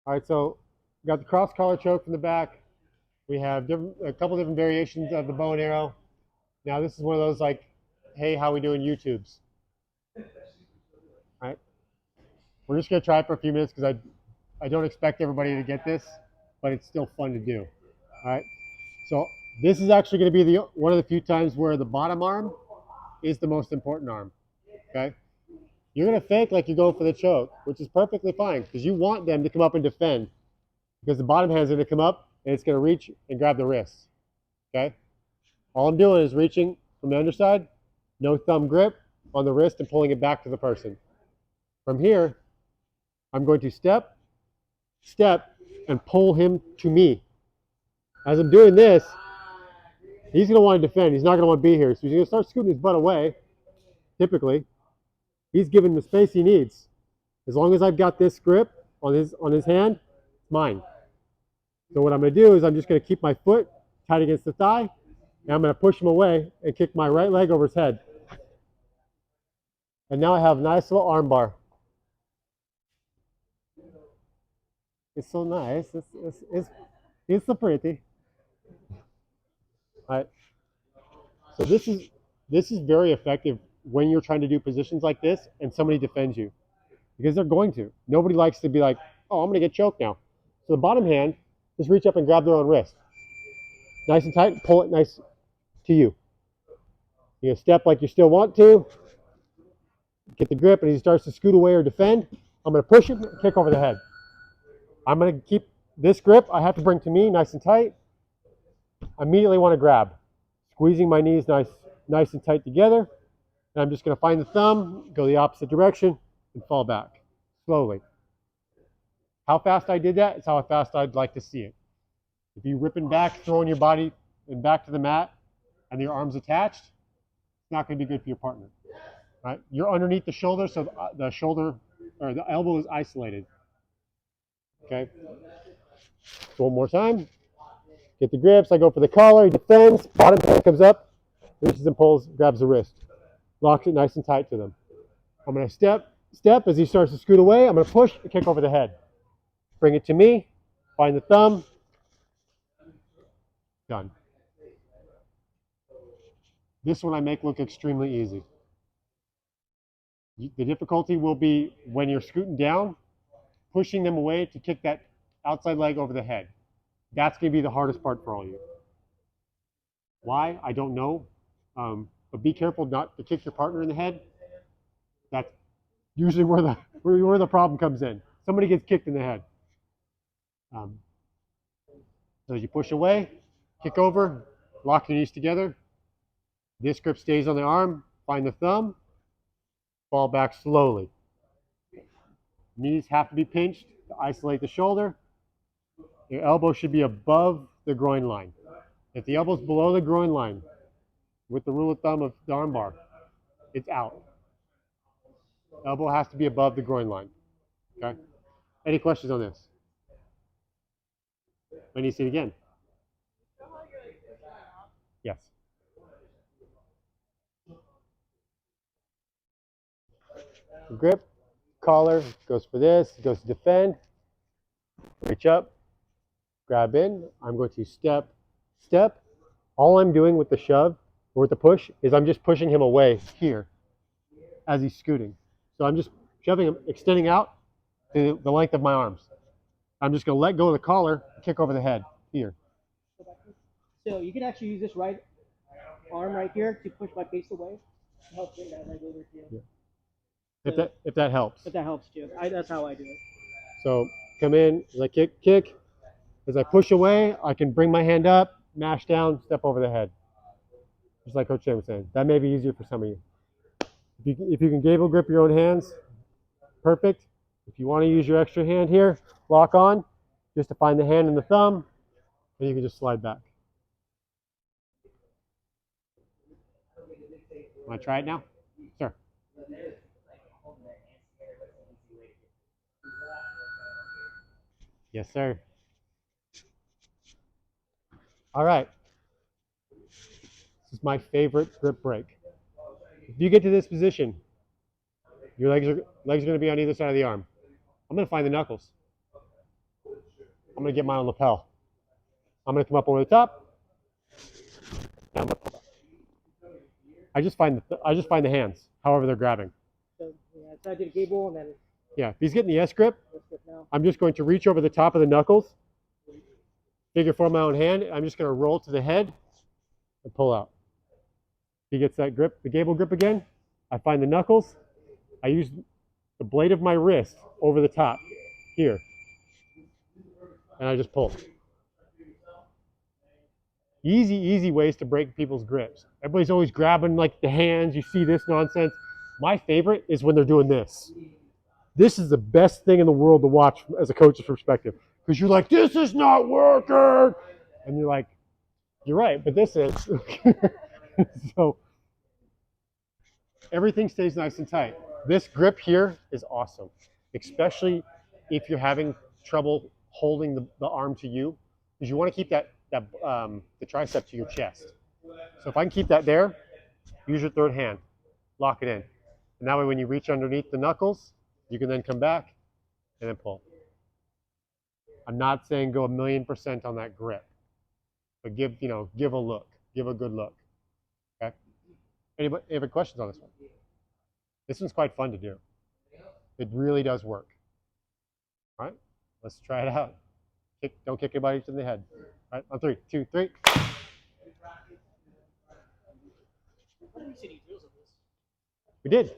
All right, so we got the cross collar choke from the back. We have a couple different variations of the bow and arrow. Now this is one of those like, hey, how we doing YouTubes? All right, we're just gonna try it for a few minutes because I don't expect everybody to get this, but it's still fun to do. All right, so this is actually going to be one of the few times where the bottom arm is the most important arm. Okay, you're going to fake like you're going for the choke, which is perfectly fine because you want them to come up and defend because the bottom hand's going to come up and it's going to reach and grab the wrist. Okay, all I'm doing is reaching from the underside, no thumb grip on the wrist and pulling it back to the person. From here, I'm going to step, and pull him to me. As I'm doing this, he's going to want to defend. He's not going to want to be here. So he's going to start scooting his butt away, typically. He's given the space he needs. As long as I've got this grip on his hand, it's mine. So what I'm going to do is I'm just going to keep my foot tight against the thigh, and I'm going to push him away and kick my right leg over his head. And now I have a nice little arm bar. It's so nice. It's so pretty. All right. So this is very effective when you're trying to do positions like this and somebody defends you, because they're going to. Nobody likes to be like, oh, I'm going to get choked now. So the bottom hand, just reach up and grab their own wrist. Nice and tight, pull it nice to you. You're going to step like you still want to. Get the grip, and as he starts to scoot away or defend, I'm going to push him, kick over the head. I'm going to keep this grip I have to bring to me nice and tight. I immediately want to grab. Squeezing my knees nice and tight together. And I'm just going to find the thumb, go the opposite direction, and fall back slowly. How fast I did that is how fast I'd like to see it. If you're ripping back, throwing your body and back to the mat, and your arms attached, it's not going to be good for your partner. Right? You're underneath the shoulder, so the shoulder or the elbow is isolated. Okay. So one more time. Get the grips. I go for the collar. He defends. Bottom hand comes up, reaches and pulls, grabs the wrist, locks it nice and tight to them. I'm going to step as he starts to scoot away. I'm going to push and kick over the head. Bring it to me. Find the thumb. Done. This one I make look extremely easy. The difficulty will be when you're scooting down, pushing them away to kick that outside leg over the head. That's going to be the hardest part for all you. Why? I don't know. But be careful not to kick your partner in the head. That's usually where the problem comes in. Somebody gets kicked in the head. So as you push away, kick over, lock your knees together. This grip stays on the arm. Find the thumb. Fall back slowly. Knees have to be pinched to isolate the shoulder. Your elbow should be above the groin line. If the elbow's below the groin line, with the rule of thumb of the arm bar, it's out. Elbow has to be above the groin line. Okay? Any questions on this? I need to see it again. Yes. Grip, collar, goes for this, goes to defend. Reach up, grab in. I'm going to step. All I'm doing with the shove or with the push is I'm just pushing him away here as he's scooting. So I'm just shoving him, extending out to the length of my arms. I'm just going to let go of the collar, kick over the head here. So you can actually use this right arm right here to push my face away to help bring that leg over to you. Yeah. If that helps. If that helps too. That's how I do it. So come in, as I kick. As I push away, I can bring my hand up, mash down, step over the head. Just like Coach Jay was saying. That may be easier for some of you. If you can gable grip your own hands, perfect. If you want to use your extra hand here, lock on, just to find the hand and the thumb, and you can just slide back. Want to try it now? Sir. Yes, sir. All right. This is my favorite grip break. If you get to this position, your legs are going to be on either side of the arm. I'm going to find the knuckles. I'm gonna get mine on lapel. I'm gonna come up over the top. And I'm gonna pull. I just find the hands, however they're grabbing. So yeah, so I did a gable and then Yeah, if he's getting the S grip, let's grip now. I'm just going to reach over the top of the knuckles, figure four my own hand. I'm just going to roll to the head and pull out. He gets that grip, the gable grip again. I find the knuckles. I use the blade of my wrist over the top here, and I just pull. Easy, easy ways to break people's grips. Everybody's always grabbing like the hands. You see this nonsense. My favorite is when they're doing this. This is the best thing in the world to watch as a coach's perspective, because you're like, this is not working, and you're like, you're right, but this is. So everything stays nice and tight. This grip here is awesome, especially if you're having trouble holding the arm to you, because you want to keep the tricep to your chest. So if I can keep that there, use your third hand, lock it in, and that way when you reach underneath the knuckles, you can then come back and then pull. I'm not saying go 1,000,000% on that grip, but give a look, give a good look. Okay. Any questions on this one? This one's quite fun to do. It really does work. All right, let's try it out. Don't kick anybody in the head. All right, on 3, 2, 3. We did.